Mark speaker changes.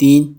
Speaker 1: 3